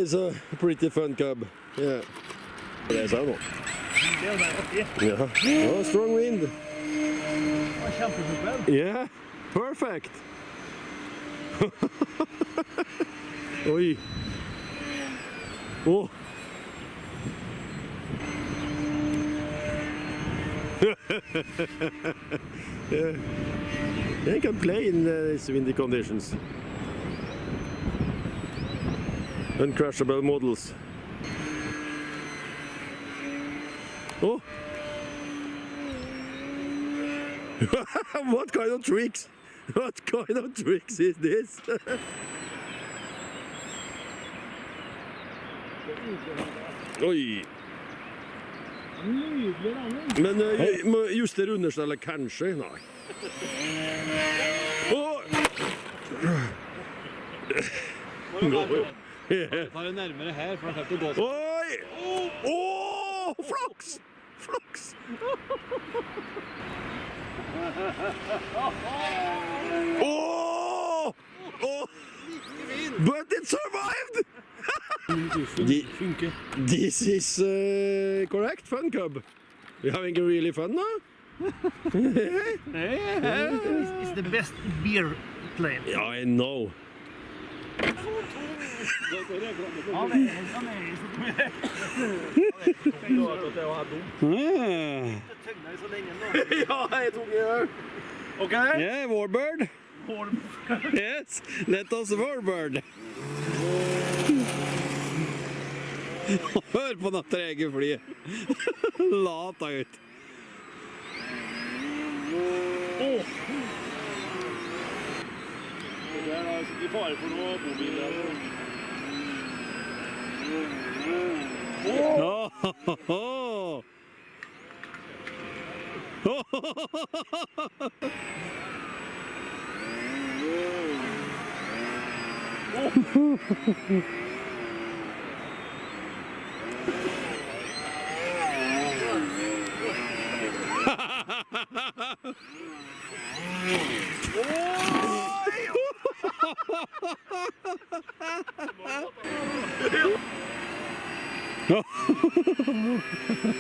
is a pretty fun cub. Yeah. Det er sånn nå. Ja. Oh, strong wind. Yeah, perfect. Oi. Oh. Yeah. They can play in these windy conditions. Uncrashable models. Oh! What kind of tricks? What kind of tricks is this? Oi! Men må justere understellet kanskje? Nei. Oh! Ta det nærmere her, for det er godt. Oi! Åh, flaks! Flaks! Åh! But it survived! This is correct, Funcub. We're having a really fun now. It's the best beer plane. Yeah, I know. Okay. Yeah, warbird. Yes, let us warbird. Hør på noe trege fly. Lata ut. Det er i fare for noe bobiler.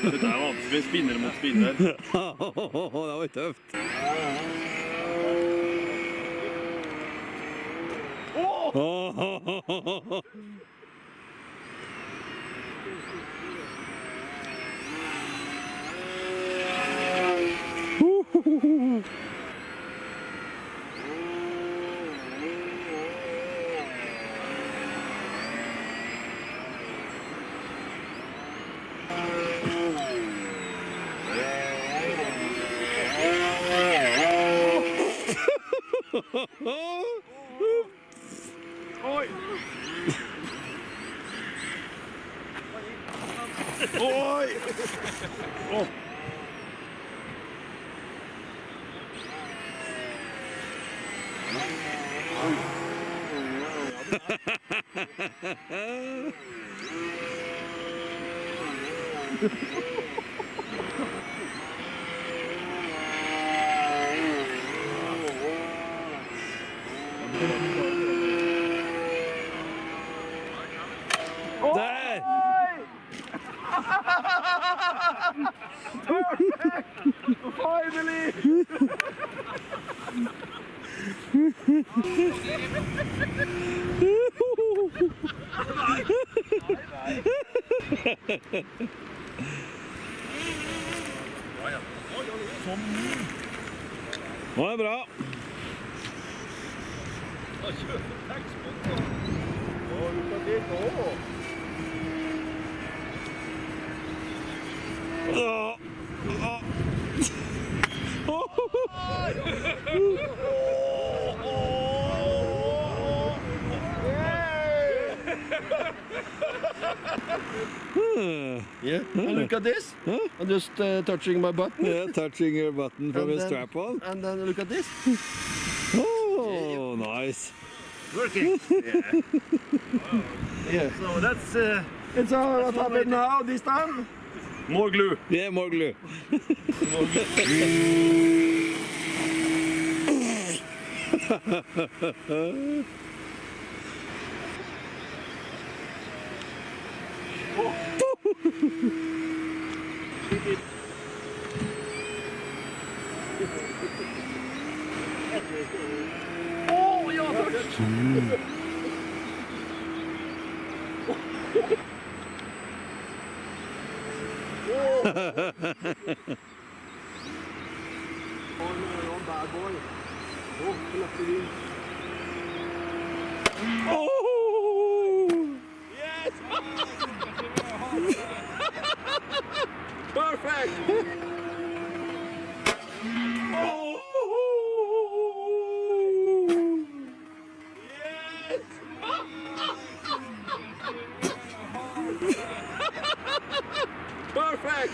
Dette er vanskelig, spinner mot spinner. Det var tøft. Oi! Oi! Oh. Der! Finally! Det er bra. Yeah, and look at this. I'm just touching my button. Yeah, touching your button from a strap on. And then look at this. Oh, nice. Working. Yeah. So that's It's all what happened now this time. more glue. Yeah, more glue. Åh, jag har hört! Yes! Perfect! Yes! Perfect!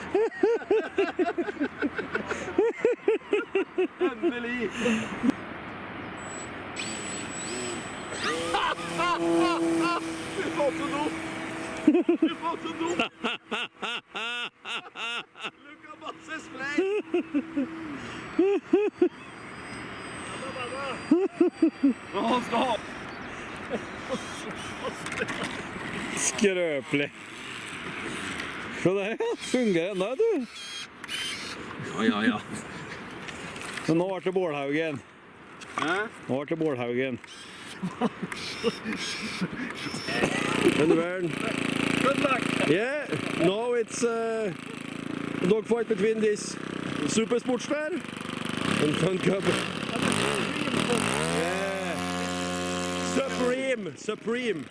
Endelig! Du var så dum! Du var så dum! Look at Masses play! Vad han ska ha! Skrøpelig. Se der, ja. Fungerer ennå, du. Ja. Så nå ble det Bålhaugen. Nå ble det Bålhaugen. And Vern. Good luck! Yeah, now it's a dogfight between this super sportsler and Funcub. Yeah. Supreme.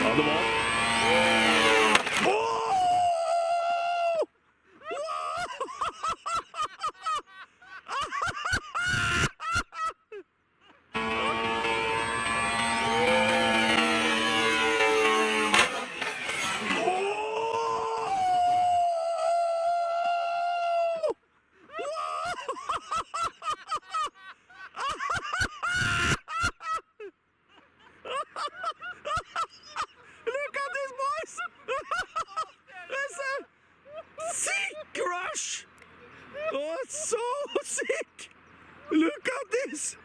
Ja, det var... Oh, it's so sick! Look at this!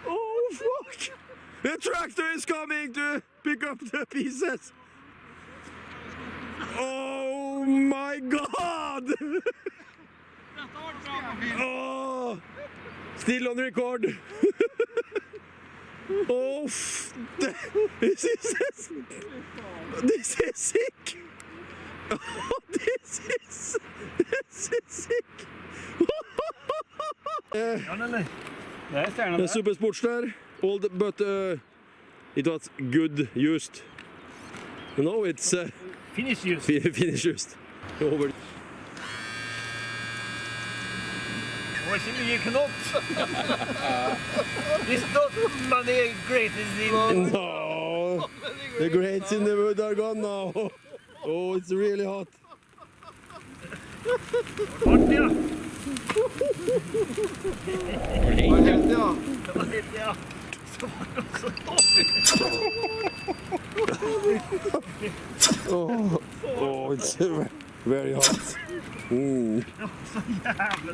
Oh, fuck! The tractor is coming to pick up the pieces! Oh my god! Oh, still on record! Oh, this is sick! Oh, this is sick! The super sportsler, old but it was good used. You know, it's Finish used. finish used. Over. Var ikke mye knopp. It's not many greatest in... No, the grates in the wood are gone now. Oh, it's really hot. Fart, ja. Ja. Oh, it's very hot. Så jävla.